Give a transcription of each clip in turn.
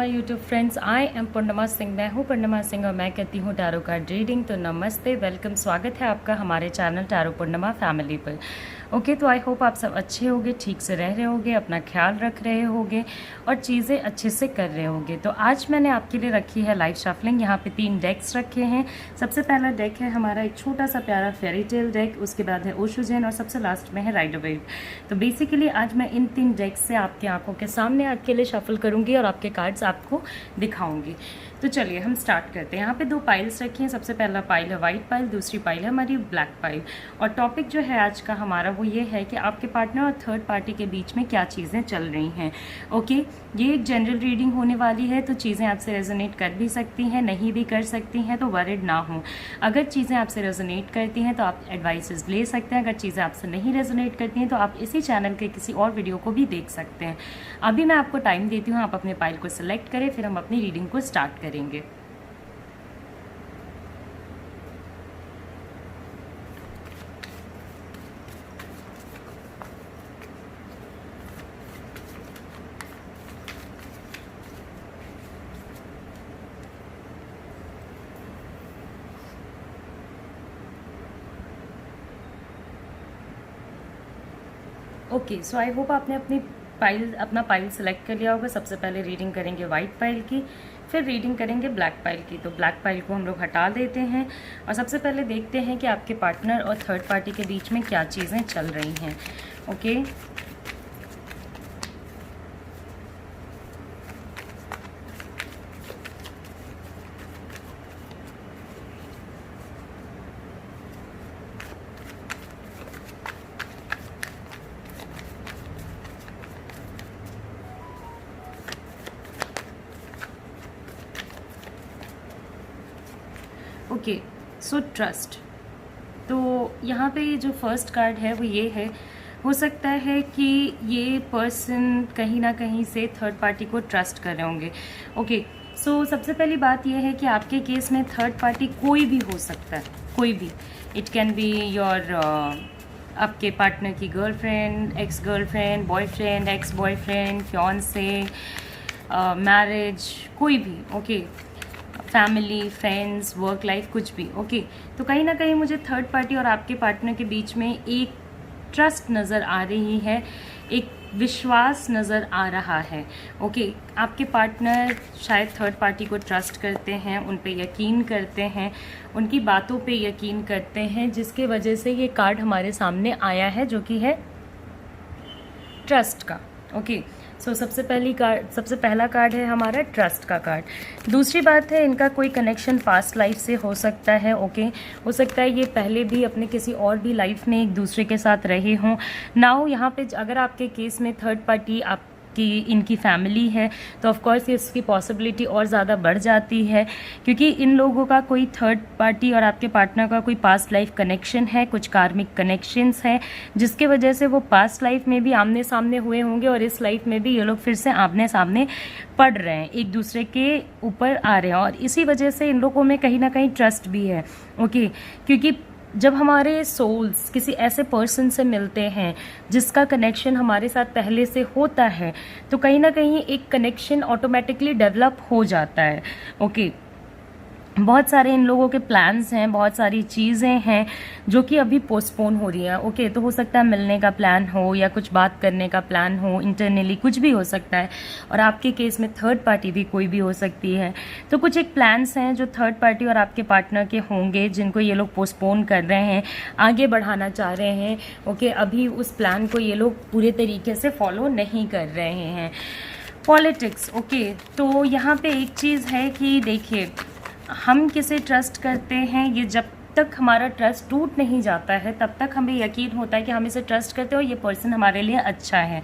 My YouTube friends, I am Purnima Singh. मैं हूँ पूर्णिमा सिंह और मैं कहती हूँ टैरो कार्ड रीडिंग। तो नमस्ते, वेलकम, स्वागत है आपका हमारे चैनल टैरो पूर्णिमा फैमिली पर। ओके, तो आई होप आप सब अच्छे होंगे, ठीक से रह रहे होंगे, अपना ख्याल रख रहे होंगे और चीज़ें अच्छे से कर रहे होंगे। तो आज मैंने आपके लिए रखी है लाइव शफलिंग। यहाँ पे 3 डेक्स रखे हैं। सबसे पहला डेक है हमारा एक छोटा सा प्यारा फेरी टेल डेक, उसके बाद है ओशो जैन और सबसे लास्ट में है राइडर वेव। तो बेसिकली आज मैं इन 3 डेक्स से आपकी आंखों के सामने आपके लिए शफल करूंगी और आपके कार्ड्स आपको दिखाऊंगी। तो चलिए हम स्टार्ट करते हैं। यहाँ पे 2 पाइल्स रखी हैं। सबसे पहला पाइल है वाइट पाइल, दूसरी पाइल है हमारी ब्लैक पाइल। और टॉपिक जो है आज का हमारा वो ये है कि आपके पार्टनर और थर्ड पार्टी के बीच में क्या चीज़ें चल रही हैं। ओके, ये एक जनरल रीडिंग होने वाली है, तो चीज़ें आपसे रेजोनेट कर भी सकती हैं, नहीं भी कर सकती हैं, तो वरिड ना हो। अगर चीज़ें आपसे रेजोनेट करती हैं तो आप एडवाइसेस ले सकते हैं। अगर चीज़ें आपसे नहीं रेजोनेट करती हैं तो आप इसी चैनल के किसी और वीडियो को भी देख सकते हैं। अभी मैं आपको टाइम देती हूँ, आप अपने पाइल को सिलेक्ट करें, फिर हम अपनी रीडिंग को स्टार्ट करेंगे। ओके, सो आई होप आपने अपना पाइल सेलेक्ट कर लिया होगा। सबसे पहले रीडिंग करेंगे वाइट पाइल की, फिर रीडिंग करेंगे ब्लैक पाइल की। तो ब्लैक पाइल को हम लोग हटा देते हैं और सबसे पहले देखते हैं कि आपके पार्टनर और थर्ड पार्टी के बीच में क्या चीज़ें चल रही हैं। Okay, okay, so trust. तो यहाँ पे जो फर्स्ट कार्ड है वो ये है। हो सकता है कि ये पर्सन कहीं ना कहीं से थर्ड पार्टी को ट्रस्ट कर रहे होंगे। ओके, सो सबसे पहली बात ये है कि आपके केस में थर्ड पार्टी कोई भी हो सकता है, कोई भी। इट कैन बी योर आपके पार्टनर की girlfriend, ex girlfriend, boyfriend, ex boyfriend, fiance, marriage, कोई भी। Okay, family, friends, work life, कुछ भी। ओके, तो कहीं ना कहीं मुझे थर्ड पार्टी और आपके पार्टनर के बीच में एक ट्रस्ट नज़र आ रही है, एक विश्वास नज़र आ रहा है। ओके, आपके पार्टनर शायद थर्ड पार्टी को ट्रस्ट करते हैं, उन पे यकीन करते हैं, उनकी बातों पे यकीन करते हैं, जिसके वजह से ये कार्ड हमारे सामने आया है जो कि है ट्रस्ट का। ओके, सो सबसे पहला कार्ड है हमारा ट्रस्ट का कार्ड। दूसरी बात है, इनका कोई कनेक्शन पास्ट लाइफ से हो सकता है। ओके, हो सकता है ये पहले भी अपने किसी और भी लाइफ में एक दूसरे के साथ रहे हों। नाउ यहाँ पे अगर आपके केस में थर्ड पार्टी आपकी इनकी फैमिली है तो ऑफ कोर्स इसकी पॉसिबिलिटी और ज़्यादा बढ़ जाती है, क्योंकि इन लोगों का कोई थर्ड पार्टी और आपके पार्टनर का कोई पास्ट लाइफ कनेक्शन है, कुछ कार्मिक कनेक्शंस हैं, जिसके वजह से वो पास्ट लाइफ में भी आमने सामने हुए होंगे और इस लाइफ में भी ये लोग फिर से आमने सामने पड़ रहे हैं, एक दूसरे के ऊपर आ रहे हैं, और इसी वजह से इन लोगों में कहीं ना कहीं ट्रस्ट भी है। ओके, क्योंकि जब हमारे सोल्स किसी ऐसे पर्सन से मिलते हैं जिसका कनेक्शन हमारे साथ पहले से होता है, तो कहीं ना कहीं एक कनेक्शन ऑटोमेटिकली डेवलप हो जाता है। ओके, बहुत सारे इन लोगों के प्लान्स हैं, बहुत सारी चीज़ें हैं जो कि अभी पोस्टपोन हो रही हैं। ओके, तो हो सकता है मिलने का प्लान हो या कुछ बात करने का प्लान हो, इंटरनली कुछ भी हो सकता है, और आपके केस में थर्ड पार्टी भी कोई भी हो सकती है। तो कुछ एक प्लान्स हैं जो थर्ड पार्टी और आपके पार्टनर के होंगे, जिनको ये लोग पोस्टपोन कर रहे हैं, आगे बढ़ाना चाह रहे हैं। ओके, अभी उस प्लान को ये लोग पूरे तरीके से फॉलो नहीं कर रहे हैं। पॉलिटिक्स। ओके, तो यहाँ पे एक चीज़ है कि देखिए, हम किसे ट्रस्ट करते हैं, ये जब तक हमारा ट्रस्ट टूट नहीं जाता है तब तक हमें यकीन होता है कि हम इसे ट्रस्ट करते हैं और ये पर्सन हमारे लिए अच्छा है।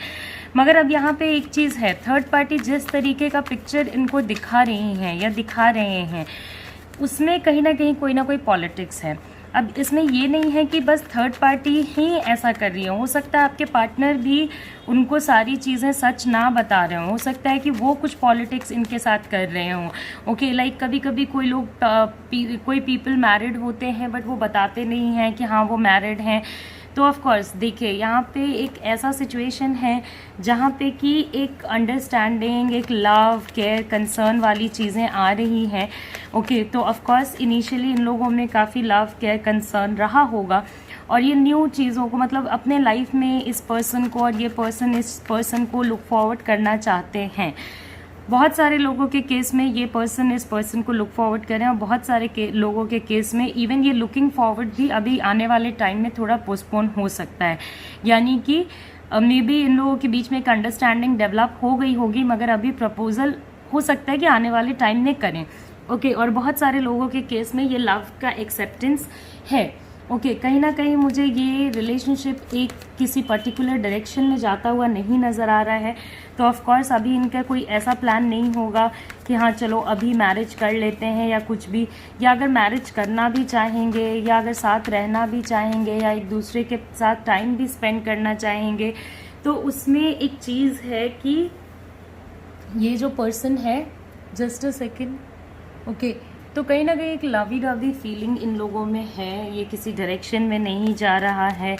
मगर अब यहाँ पे एक चीज़ है, थर्ड पार्टी जिस तरीके का पिक्चर इनको दिखा रही हैं या दिखा रहे हैं, उसमें कहीं ना कहीं कोई ना कोई पॉलिटिक्स है। अब इसमें ये नहीं है कि बस थर्ड पार्टी ही ऐसा कर रही हो सकता है आपके पार्टनर भी उनको सारी चीज़ें सच ना बता रहे हो सकता है कि वो कुछ पॉलिटिक्स इनके साथ कर रहे हों। ओके, लाइक कभी कभी कोई लोग कोई पीपल मैरिड होते हैं बट वो बताते नहीं हैं कि हाँ वो मैरिड हैं, तो ऑफ कोर्स देखिए यहाँ पे एक ऐसा सिचुएशन है जहाँ पे कि एक अंडरस्टैंडिंग, एक लव, केयर, कंसर्न वाली चीज़ें आ रही हैं। ओके, तो ऑफ कोर्स इनिशियली इन लोगों में काफ़ी लव, केयर, कंसर्न रहा होगा और ये न्यू चीज़ों को मतलब अपने लाइफ में इस पर्सन को और ये पर्सन इस पर्सन को लुक फॉरवर्ड करना चाहते हैं। बहुत सारे लोगों के केस में ये पर्सन इस पर्सन को लुक फॉरवर्ड करें और बहुत सारे लोगों के केस में इवन ये लुकिंग फॉरवर्ड भी अभी आने वाले टाइम में थोड़ा पोस्टपोन हो सकता है। यानी कि मे बी इन लोगों के बीच में एक अंडरस्टैंडिंग डेवलप हो गई होगी मगर अभी प्रपोजल हो सकता है कि आने वाले टाइम में करें। ओके, और बहुत सारे लोगों के केस में ये लव का एक्सेप्टेंस है। ओके, कहीं ना कहीं मुझे ये रिलेशनशिप एक किसी पर्टिकुलर डायरेक्शन में जाता हुआ नहीं नज़र आ रहा है। तो ऑफ कोर्स अभी इनका कोई ऐसा प्लान नहीं होगा कि हाँ चलो अभी मैरिज कर लेते हैं या कुछ भी, या अगर मैरिज करना भी चाहेंगे या अगर साथ रहना भी चाहेंगे या एक दूसरे के साथ टाइम भी स्पेंड करना चाहेंगे तो उसमें एक चीज़ है कि ये जो पर्सन है, जस्ट अ सेकेंड, ओके, तो कहीं ना कहीं एक लवी डवी फीलिंग इन लोगों में है, ये किसी डायरेक्शन में नहीं जा रहा है।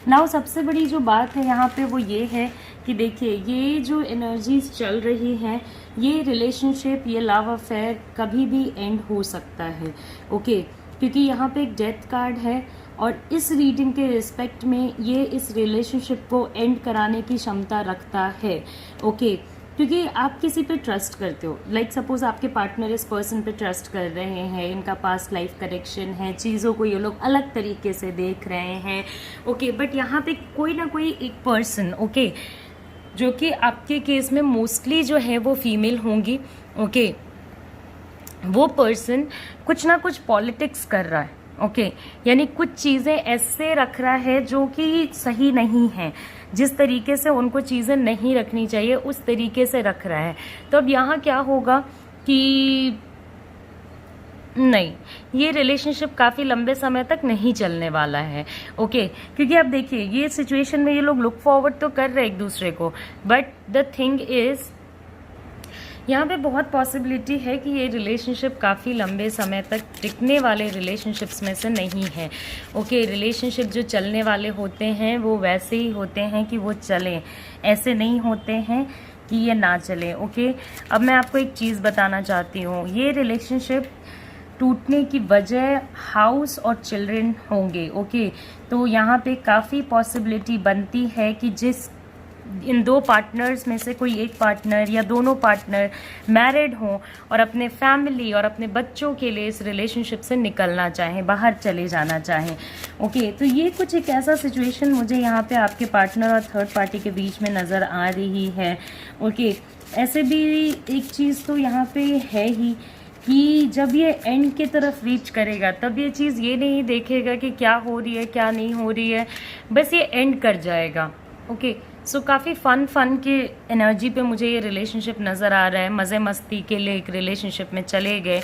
नाउ सबसे बड़ी जो बात है यहाँ पे वो ये है कि देखिए ये जो एनर्जीज चल रही हैं, ये रिलेशनशिप, ये लव अफेयर कभी भी एंड हो सकता है। ओके, क्योंकि यहाँ पे एक डेथ कार्ड है और इस रीडिंग के रिस्पेक्ट में ये इस रिलेशनशिप को एंड कराने की क्षमता रखता है। ओके, क्योंकि आप किसी पे ट्रस्ट करते हो, लाइक सपोज आपके पार्टनर इस पर्सन पे ट्रस्ट कर रहे हैं, इनका पास्ट लाइफ कनेक्शन है, चीज़ों को ये लोग अलग तरीके से देख रहे हैं। ओके, बट यहाँ पे कोई ना कोई एक पर्सन, ओके, जो कि आपके केस में मोस्टली जो है वो फीमेल होंगी। ओके, वो पर्सन कुछ ना कुछ पॉलिटिक्स कर रहा है। ओके, यानी कुछ चीज़ें ऐसे रख रहा है जो कि सही नहीं है, जिस तरीके से उनको चीज़ें नहीं रखनी चाहिए उस तरीके से रख रहा है। तो अब यहाँ क्या होगा कि नहीं, ये रिलेशनशिप काफ़ी लंबे समय तक नहीं चलने वाला है। ओके, क्योंकि अब देखिए ये सिचुएशन में ये लोग लुक फॉरवर्ड तो कर रहे हैं एक दूसरे को, बट द थिंग इज़ यहाँ पे बहुत पॉसिबिलिटी है कि ये रिलेशनशिप काफ़ी लंबे समय तक टिकने वाले रिलेशनशिप्स में से नहीं है। ओके, रिलेशनशिप जो चलने वाले होते हैं वो वैसे ही होते हैं कि वो चलें, ऐसे नहीं होते हैं कि ये ना चले। ओके, अब मैं आपको एक चीज़ बताना चाहती हूँ, ये रिलेशनशिप टूटने की वजह हाउस और चिल्ड्रन होंगे। ओके, तो यहाँ पे काफ़ी पॉसिबिलिटी बनती है कि जिस इन दो पार्टनर्स में से कोई एक पार्टनर या दोनों पार्टनर मैरिड हों और अपने फैमिली और अपने बच्चों के लिए इस रिलेशनशिप से निकलना चाहें, बाहर चले जाना चाहें। ओके, तो ये कुछ एक ऐसा सिचुएशन मुझे यहाँ पे आपके पार्टनर और थर्ड पार्टी के बीच में नज़र आ रही है। ओके, ऐसे भी एक चीज़ तो यहाँ पे है ही कि जब ये एंड की तरफ रीच करेगा तब ये चीज़ ये नहीं देखेगा कि क्या हो रही है क्या नहीं हो रही है, बस ये एंड कर जाएगा। ओके, सो काफ़ी फ़न के एनर्जी पे मुझे ये रिलेशनशिप नज़र आ रहा है। मज़े मस्ती के लिए एक रिलेशनशिप में चले गए,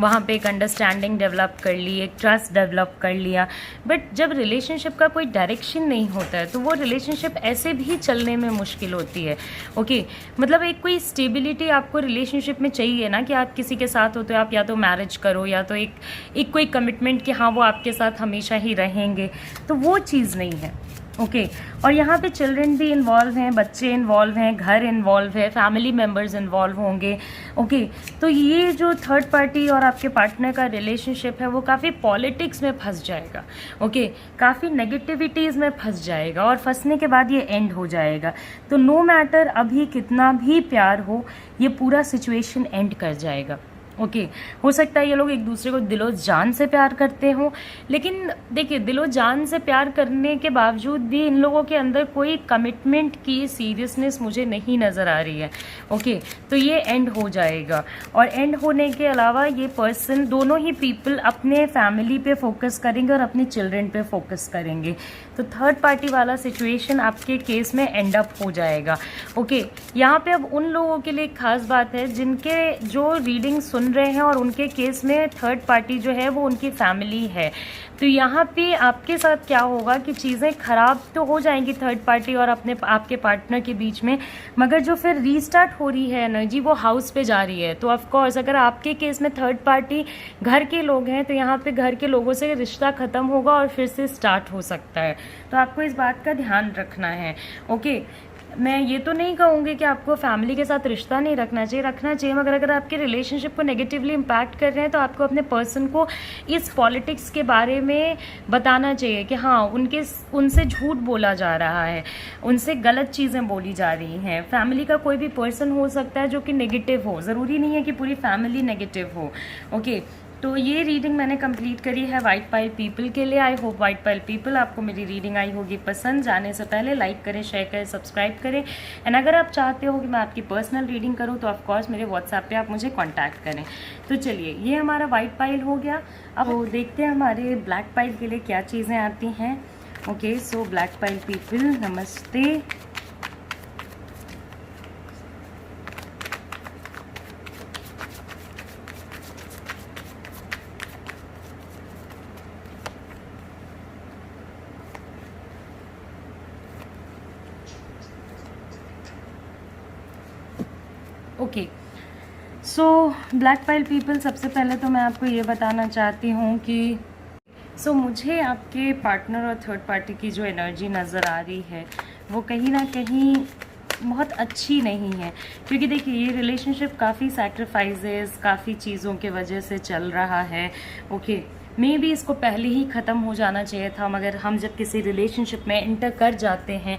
वहाँ पे एक अंडरस्टैंडिंग डेवलप कर ली, एक ट्रस्ट डेवलप कर लिया, बट जब रिलेशनशिप का कोई डायरेक्शन नहीं होता है तो वो रिलेशनशिप ऐसे भी चलने में मुश्किल होती है। ओके, मतलब एक कोई स्टेबिलिटी आपको रिलेशनशिप में चाहिए ना, कि आप किसी के साथ हो तो आप या तो मैरिज करो या तो एक कोई कमिटमेंट कि हाँ वो आपके साथ हमेशा ही रहेंगे, तो वो चीज़ नहीं है। ओके, और यहाँ पे चिल्ड्रन भी इन्वॉल्व हैं, बच्चे इन्वॉल्व हैं, घर इन्वॉल्व है, फैमिली मेम्बर्स इन्वॉल्व होंगे। ओके, तो ये जो थर्ड पार्टी और आपके पार्टनर का रिलेशनशिप है वो काफ़ी पॉलिटिक्स में फंस जाएगा। ओके, काफ़ी नेगेटिविटीज़ में फंस जाएगा और फंसने के बाद ये एंड हो जाएगा। तो नो मैटर अभी कितना भी प्यार हो, ये पूरा सिचुएशन एंड कर जाएगा। ओके, हो सकता है ये लोग एक दूसरे को दिलो जान से प्यार करते हों, लेकिन देखिए दिलो जान से प्यार करने के बावजूद भी इन लोगों के अंदर कोई कमिटमेंट की सीरियसनेस मुझे नहीं नज़र आ रही है। ओके, तो ये एंड हो जाएगा और एंड होने के अलावा ये पर्सन, दोनों ही पीपल अपने फैमिली पे फोकस करेंगे और अपने चिल्ड्रन पे फोकस करेंगे। तो थर्ड पार्टी वाला सिचुएशन आपके केस में एंड अप हो जाएगा। ओके, यहाँ पे अब उन लोगों के लिए खास बात है जिनके जो रीडिंग सुन रहे हैं और उनके केस में थर्ड पार्टी जो है वो उनकी फैमिली है। तो यहाँ पे आपके साथ क्या होगा कि चीज़ें ख़राब तो हो जाएंगी थर्ड पार्टी और आपके पार्टनर के बीच में, मगर जो फिर रीस्टार्ट हो रही है एनर्जी वो हाउस पे जा रही है। तो ऑफ कोर्स अगर आपके केस में थर्ड पार्टी घर के लोग हैं तो यहाँ पे घर के लोगों से रिश्ता ख़त्म होगा और फिर से स्टार्ट हो सकता है। तो आपको इस बात का ध्यान रखना है। ओके, मैं ये तो नहीं कहूँगी कि आपको फैमिली के साथ रिश्ता नहीं रखना चाहिए, मगर अगर आपके रिलेशनशिप को नेगेटिवली इम्पैक्ट कर रहे हैं तो आपको अपने पर्सन को इस पॉलिटिक्स के बारे में बताना चाहिए कि हाँ उनसे झूठ बोला जा रहा है, उनसे गलत चीज़ें बोली जा रही हैं। फैमिली का कोई भी पर्सन हो सकता है जो कि नेगेटिव हो, ज़रूरी नहीं है कि पूरी फैमिली नेगेटिव हो। ओके, तो ये रीडिंग मैंने कंप्लीट करी है वाइट पाइल पीपल के लिए। I hope white pile people आपको मेरी रीडिंग आई होगी पसंद। जाने से पहले लाइक करें, शेयर करें, सब्सक्राइब करें। एंड अगर आप चाहते हो कि मैं आपकी पर्सनल रीडिंग करूं तो ऑफकोर्स मेरे व्हाट्सएप पे आप मुझे कांटेक्ट करें। तो चलिए, ये हमारा वाइट पाइल हो गया। अब वो देखते हैं हमारे ब्लैक पाइल के लिए क्या चीज़ें आती हैं। Okay, so black pile people, नमस्ते। Okay, so black pile people, सबसे पहले तो मैं आपको ये बताना चाहती हूँ कि मुझे आपके पार्टनर और थर्ड पार्टी की जो एनर्जी नज़र आ रही है वो कहीं ना कहीं बहुत अच्छी नहीं है। क्योंकि देखिए, ये रिलेशनशिप काफ़ी सैक्रिफाइसेस, काफ़ी चीज़ों के वजह से चल रहा है। ओके, मे बी इसको पहले ही ख़त्म हो जाना चाहिए था, मगर हम जब किसी रिलेशनशिप में एंटर कर जाते हैं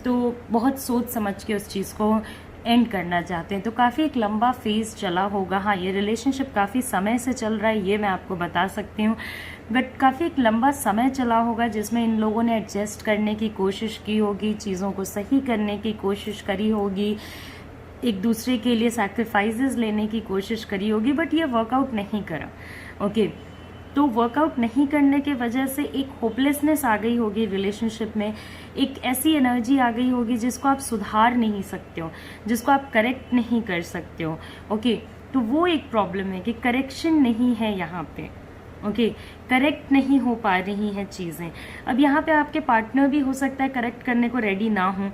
तो बहुत सोच समझ के उस चीज़ को एंड करना चाहते हैं। तो काफ़ी एक लंबा फेज़ चला होगा। हाँ, ये रिलेशनशिप काफ़ी समय से चल रहा है, ये मैं आपको बता सकती हूँ, बट काफ़ी एक लंबा समय चला होगा जिसमें इन लोगों ने एडजस्ट करने की कोशिश की होगी, चीज़ों को सही करने की कोशिश करी होगी, एक दूसरे के लिए सैक्रिफाइसेस लेने की कोशिश करी होगी, बट ये वर्कआउट नहीं करा। ओके, तो वर्कआउट नहीं करने के वजह से एक होपलेसनेस आ गई होगी रिलेशनशिप में, एक ऐसी एनर्जी आ गई होगी जिसको आप सुधार नहीं सकते हो, जिसको आप करेक्ट नहीं कर सकते हो। ओके, तो वो एक प्रॉब्लम है कि करेक्शन नहीं है यहाँ पे। ओके, करेक्ट नहीं हो पा रही हैं चीज़ें। अब यहाँ पे आपके पार्टनर भी हो सकता है करेक्ट करने को रेडी ना हो।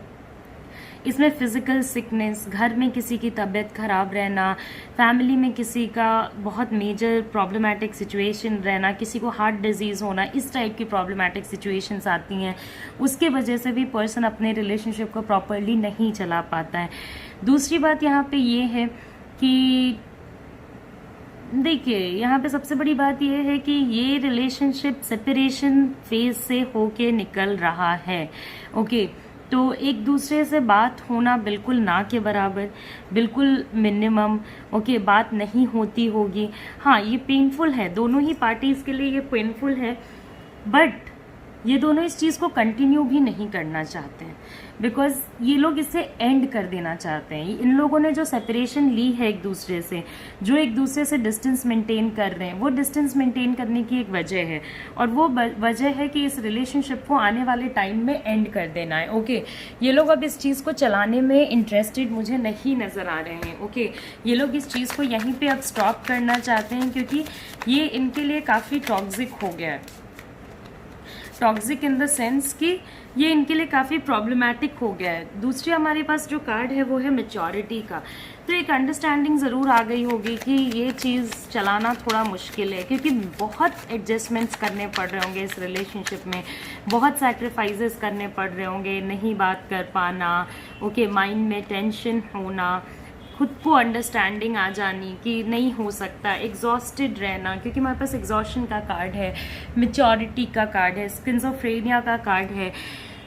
इसमें फिजिकल सिकनेस, घर में किसी की तबीयत खराब रहना, फैमिली में किसी का बहुत मेजर प्रॉब्लमेटिक सिचुएशन रहना, किसी को हार्ट डिजीज़ होना, इस टाइप की प्रॉब्लमेटिक सिचुएशंस आती हैं। उसके वजह से भी पर्सन अपने रिलेशनशिप को प्रॉपरली नहीं चला पाता है। दूसरी बात यहाँ पे ये है कि देखिए, यहाँ पे सबसे बड़ी बात यह है कि ये रिलेशनशिप सेपरेशन फेज से होके निकल रहा है। ओके, तो एक दूसरे से बात होना बिल्कुल ना के बराबर, बिल्कुल मिनिमम। ओके, बात नहीं होती होगी। हाँ, ये पेनफुल है, दोनों ही पार्टीज़ के लिए ये पेनफुल है, बट ये दोनों इस चीज़ को कंटिन्यू भी नहीं करना चाहते हैं, बिकॉज ये लोग इसे एंड कर देना चाहते हैं। इन लोगों ने जो सेपरेशन ली है एक दूसरे से, जो एक दूसरे से डिस्टेंस मेंटेन कर रहे हैं, वो डिस्टेंस मेंटेन करने की एक वजह है, और वो वजह है कि इस रिलेशनशिप को आने वाले टाइम में एंड कर देना है। ओके, ये लोग अब इस चीज़ को चलाने में इंटरेस्टेड मुझे नहीं नज़र आ रहे हैं। ओके, ये लोग इस चीज़ को यहीं पर अब स्टॉप करना चाहते हैं, क्योंकि ये इनके लिए काफ़ी टॉक्सिक हो गया है। टॉक्सिक इन द सेंस कि ये इनके लिए काफ़ी प्रॉब्लमैटिक हो गया है। दूसरी हमारे पास जो कार्ड है वो है मैच्योरिटी का। तो एक अंडरस्टैंडिंग ज़रूर आ गई होगी कि ये चीज़ चलाना थोड़ा मुश्किल है, क्योंकि बहुत एडजस्टमेंट्स करने पड़ रहे होंगे इस रिलेशनशिप में, बहुत सैक्रिफाइसेस करने पड़ रहे होंगे, नहीं बात कर पाना, ओके, माइंड में टेंशन होना, खुद को अंडरस्टैंडिंग आ जानी कि नहीं हो सकता, एग्जॉस्टेड रहना, क्योंकि हमारे पास एग्जॉशन का कार्ड है, मैच्योरिटी का कार्ड है, स्किज़ोफ्रेनिया का कार्ड है।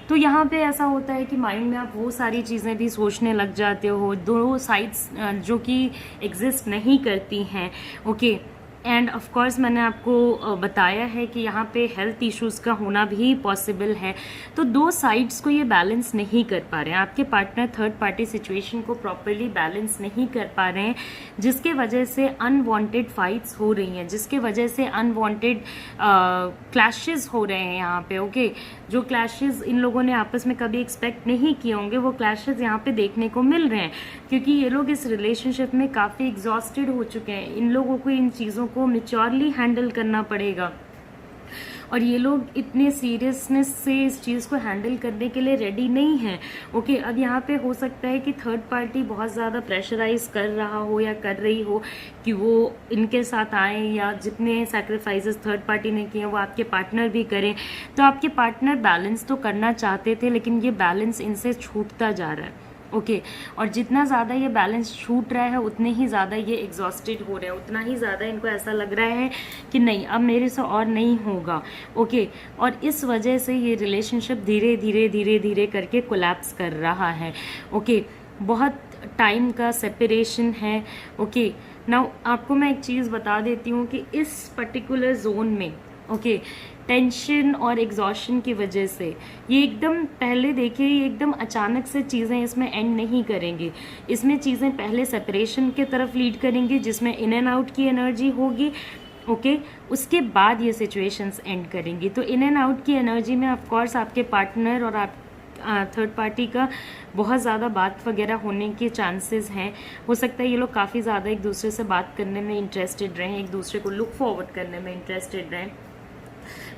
तो यहाँ पे ऐसा होता है कि माइंड में आप वो सारी चीज़ें भी सोचने लग जाते हो, दो साइड्स जो कि एग्जिस्ट नहीं करती हैं। ओके, एंड ऑफ कोर्स मैंने आपको बताया है कि यहाँ पे हेल्थ इश्यूज़ का होना भी पॉसिबल है। तो दो साइड्स को ये बैलेंस नहीं कर पा रहे हैं, आपके पार्टनर थर्ड पार्टी सिचुएशन को प्रॉपरली बैलेंस नहीं कर पा रहे हैं, जिसके वजह से अनवांटेड फाइट्स हो रही हैं, जिसके वजह से अनवांटेड क्लैशेस हो रहे हैं यहाँ पे। ओके, जो क्लैशेस इन लोगों ने आपस में कभी एक्सपेक्ट नहीं किए होंगे, वो क्लैशेस यहाँ पे देखने को मिल रहे हैं, क्योंकि ये लोग इस रिलेशनशिप में काफ़ी एग्जॉस्टेड हो चुके हैं। इन लोगों को इन चीज़ों को मैच्योरली हैंडल करना पड़ेगा। और ये लोग इतने सीरियसनेस से इस चीज़ को हैंडल करने के लिए रेडी नहीं हैं। ओके, अब यहाँ पे हो सकता है कि थर्ड पार्टी बहुत ज़्यादा प्रेशराइज कर रहा हो या कर रही हो कि वो इनके साथ आए, या जितने सैक्रिफाइसेस थर्ड पार्टी ने किए वो आपके पार्टनर भी करें। तो आपके पार्टनर बैलेंस तो करना चाहते थे, लेकिन ये बैलेंस इनसे छूटता जा रहा है। ओके, और जितना ज़्यादा ये बैलेंस छूट रहा है उतने ही ज़्यादा ये एग्जॉस्टेड हो रहे हैं, उतना ही ज़्यादा इनको ऐसा लग रहा है कि नहीं, अब मेरे से और नहीं होगा। ओके, और इस वजह से ये रिलेशनशिप धीरे धीरे धीरे धीरे करके कोलैप्स कर रहा है। ओके, बहुत टाइम का सेपरेशन है। ओके, नाउ आपको मैं एक चीज़ बता देती हूँ कि इस पर्टिकुलर जोन में ओके टेंशन और एग्जॉशन की वजह से ये एकदम, पहले देखिए, ये एकदम अचानक से चीज़ें इसमें एंड नहीं करेंगी। इसमें चीज़ें पहले सेपरेशन की तरफ लीड करेंगी, जिसमें इन एंड आउट की एनर्जी होगी। ओके, उसके बाद ये सिचुएशंस एंड करेंगी। तो इन एंड आउट की एनर्जी में ऑफ कोर्स आपके पार्टनर और आप थर्ड पार्टी का बहुत ज़्यादा बात वगैरह होने के चांसेस हैं। हो सकता है ये लोग काफ़ी ज़्यादा एक दूसरे से बात करने में इंटरेस्टेड रहें, एक दूसरे को लुक फॉरवर्ड करने में इंटरेस्टेड रहें,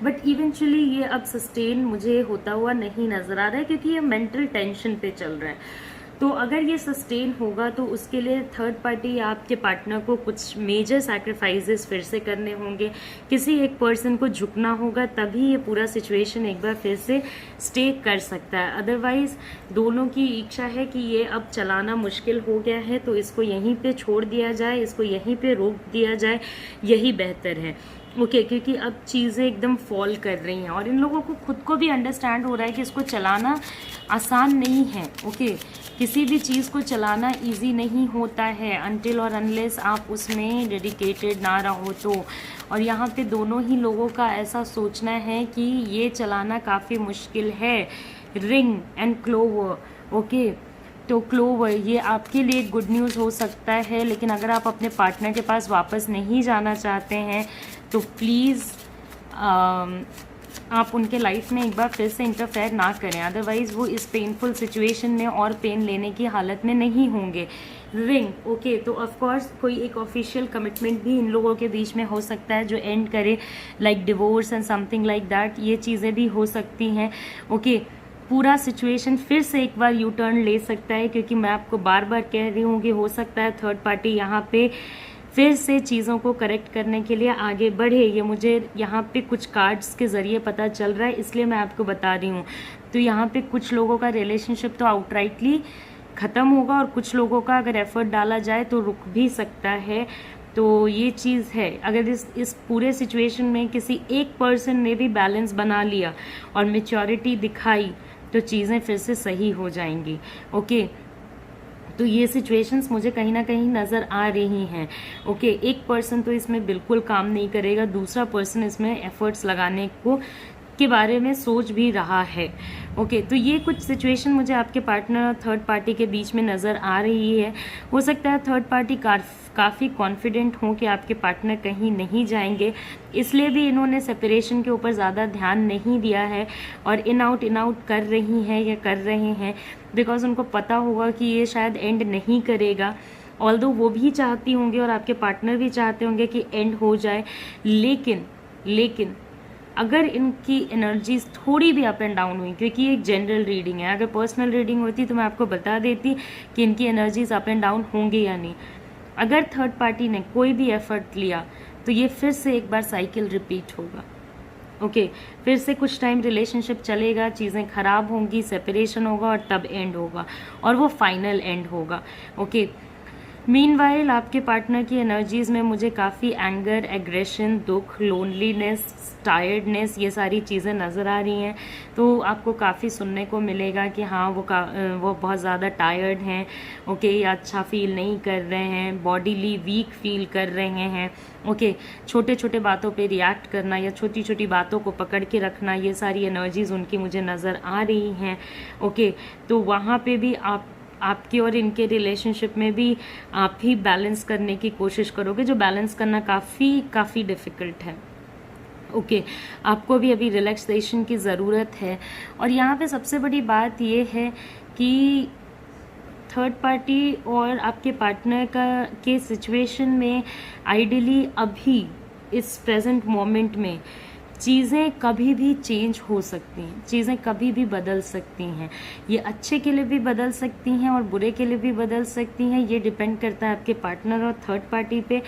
बट इवेंचुअली ये अब सस्टेन मुझे होता हुआ नहीं नज़र आ रहा है, क्योंकि ये मेंटल टेंशन पे चल रहा है। तो अगर ये सस्टेन होगा तो उसके लिए थर्ड पार्टी या आपके पार्टनर को कुछ मेजर सैक्रिफाइसेस फिर से करने होंगे, किसी एक पर्सन को झुकना होगा, तभी ये पूरा सिचुएशन एक बार फिर से स्टे कर सकता है। अदरवाइज दोनों की इच्छा है कि ये अब चलाना मुश्किल हो गया है, तो इसको यहीं पे छोड़ दिया जाए, इसको यहीं पे रोक दिया जाए, यही बेहतर है। ओके, क्योंकि अब चीज़ें एकदम फॉल कर रही हैं और इन लोगों को खुद को भी अंडरस्टैंड हो रहा है कि इसको चलाना आसान नहीं है। ओके, किसी भी चीज़ को चलाना इजी नहीं होता है अनटिल और अनलेस आप उसमें डेडिकेटेड ना रहो तो। और यहाँ पे दोनों ही लोगों का ऐसा सोचना है कि ये चलाना काफ़ी मुश्किल है। Ring and clover. ओके, तो क्लोवर ये आपके लिए गुड न्यूज़ हो सकता है, लेकिन अगर आप अपने पार्टनर के पास वापस नहीं जाना चाहते हैं तो प्लीज़ आप उनके लाइफ में एक बार फिर से इंटरफेयर ना करें, अदरवाइज़ वो इस पेनफुल सिचुएशन में और पेन लेने की हालत में नहीं होंगे। रिंग। ओके, तो ऑफ कोर्स कोई एक ऑफिशियल कमिटमेंट भी इन लोगों के बीच में हो सकता है जो एंड करे, like divorce and something like that, ये चीज़ें भी हो सकती हैं। ओके, पूरा सिचुएशन फिर से एक बार यू टर्न ले सकता है, क्योंकि मैं आपको बार बार कह रही हूँ कि हो सकता है थर्ड पार्टी यहाँ पे फिर से चीज़ों को करेक्ट करने के लिए आगे बढ़े। ये मुझे यहाँ पे कुछ कार्ड्स के ज़रिए पता चल रहा है, इसलिए मैं आपको बता रही हूँ। तो यहाँ पे कुछ लोगों का रिलेशनशिप तो आउटराइटली ख़त्म होगा और कुछ लोगों का अगर एफर्ट डाला जाए तो रुक भी सकता है। तो ये चीज़ है, अगर इस पूरे सिचुएशन में किसी एक पर्सन ने भी बैलेंस बना लिया और मैच्योरिटी दिखाई तो चीज़ें फिर से सही हो जाएंगी। ओके, तो ये सिचुएशंस मुझे कहीं ना कहीं नज़र आ रही हैं। ओके, एक पर्सन तो इसमें बिल्कुल काम नहीं करेगा, दूसरा पर्सन इसमें एफर्ट्स लगाने के बारे में सोच भी रहा है। ओके, तो ये कुछ सिचुएशन मुझे आपके पार्टनर और थर्ड पार्टी के बीच में नज़र आ रही है। हो सकता है थर्ड पार्टी काफ़ी कॉन्फिडेंट हो कि आपके पार्टनर कहीं नहीं जाएंगे, इसलिए भी इन्होंने सेपरेशन के ऊपर ज़्यादा ध्यान नहीं दिया है और इन आउट कर रही हैं या कर रहे हैं, बिकॉज उनको पता होगा कि ये शायद एंड नहीं करेगा। ऑल्दो वो भी चाहती होंगे और आपके पार्टनर भी चाहते होंगे कि एंड हो जाए, लेकिन अगर इनकी एनर्जीज थोड़ी भी अप एंड डाउन हुई, क्योंकि एक जनरल रीडिंग है, अगर पर्सनल रीडिंग होती तो मैं आपको बता देती कि इनकी एनर्जीज अप एंड डाउन होंगी या नहीं। अगर थर्ड पार्टी ने कोई भी एफर्ट लिया तो ये फिर से एक बार साइकिल रिपीट होगा। ओके, फिर से कुछ टाइम रिलेशनशिप चलेगा, चीज़ें ख़राब होंगी, सेपरेशन होगा और तब एंड होगा और वो फाइनल एंड होगा। ओके, मीनवाइल आपके पार्टनर की एनर्जीज़ में मुझे काफ़ी एंगर, एग्रेशन, दुख, लोनलीनेस, टायर्डनेस, ये सारी चीज़ें नज़र आ रही हैं। तो आपको काफ़ी सुनने को मिलेगा कि हाँ वो बहुत ज़्यादा टायर्ड हैं। ओके, या अच्छा फील नहीं कर रहे हैं, बॉडीली वीक फील कर रहे हैं। ओके, छोटे छोटे बातों पे रिएक्ट करना या छोटी छोटी बातों को पकड़ के रखना, ये सारी एनर्जीज़ उनकी मुझे नज़र आ रही हैं। ओके, तो वहाँ पे भी आपके और इनके रिलेशनशिप में भी आप ही बैलेंस करने की कोशिश करोगे, जो बैलेंस करना काफ़ी डिफ़िकल्ट है। ओके, आपको भी अभी रिलैक्सेशन की ज़रूरत है। और यहाँ पे सबसे बड़ी बात ये है कि थर्ड पार्टी और आपके पार्टनर के सिचुएशन में आइडियली अभी इस प्रेजेंट मोमेंट में चीज़ें कभी भी चेंज हो सकती हैं, चीज़ें कभी भी बदल सकती हैं। ये अच्छे के लिए भी बदल सकती हैं और बुरे के लिए भी बदल सकती हैं। ये डिपेंड करता है आपके पार्टनर और थर्ड पार्टी पे।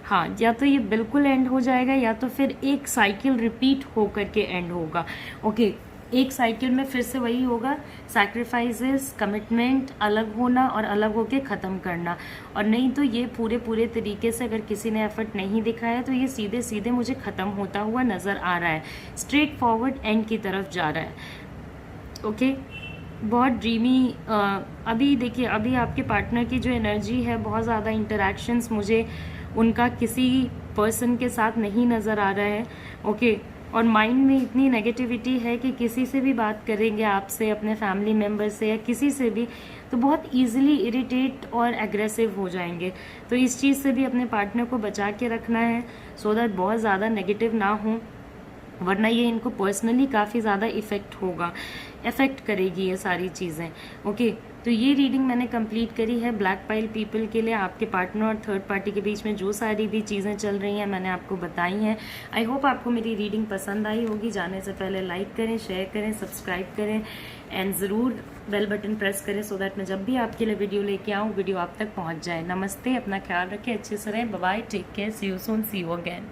हाँ, या तो ये बिल्कुल एंड हो जाएगा या तो फिर एक साइकिल रिपीट हो करके एंड होगा। ओके, एक साइकिल में फिर से वही होगा, सैक्रिफाइसेस, कमिटमेंट, अलग होना और अलग होके ख़त्म करना। और नहीं तो ये पूरे तरीके से अगर किसी ने एफर्ट नहीं दिखाया तो ये सीधे सीधे मुझे ख़त्म होता हुआ नज़र आ रहा है, स्ट्रेट फॉरवर्ड एंड की तरफ जा रहा है। ओके, बहुत ड्रीमी। अभी देखिए, अभी आपके पार्टनर की जो एनर्जी है, बहुत ज़्यादा इंटरेक्शंस मुझे उनका किसी पर्सन के साथ नहीं नज़र आ रहा है। ओके, और माइंड में इतनी नेगेटिविटी है कि किसी से भी बात करेंगे आपसे, अपने फैमिली मेम्बर से या किसी से भी, तो बहुत इजीली इरिटेट और एग्रेसिव हो जाएंगे। तो इस चीज़ से भी अपने पार्टनर को बचा के रखना है, सो दैट बहुत ज़्यादा नेगेटिव ना हो, वरना ये इनको पर्सनली काफ़ी ज़्यादा इफ़ेक्ट करेगी ये सारी चीज़ें। ओके, तो ये रीडिंग मैंने कंप्लीट करी है ब्लैक पाइल पीपल के लिए। आपके पार्टनर और थर्ड पार्टी के बीच में जो सारी भी चीज़ें चल रही हैं मैंने आपको बताई हैं। आई होप आपको मेरी रीडिंग पसंद आई होगी। जाने से पहले लाइक करें, शेयर करें, सब्सक्राइब करें एंड ज़रूर बेल बटन प्रेस करें, सो दैट मैं जब भी आपके लिए वीडियो लेके आऊँ वीडियो आप तक पहुँच जाए। नमस्ते, अपना ख्याल रखें, अच्छे से रहें, bye bye, take care, see you soon, see you again.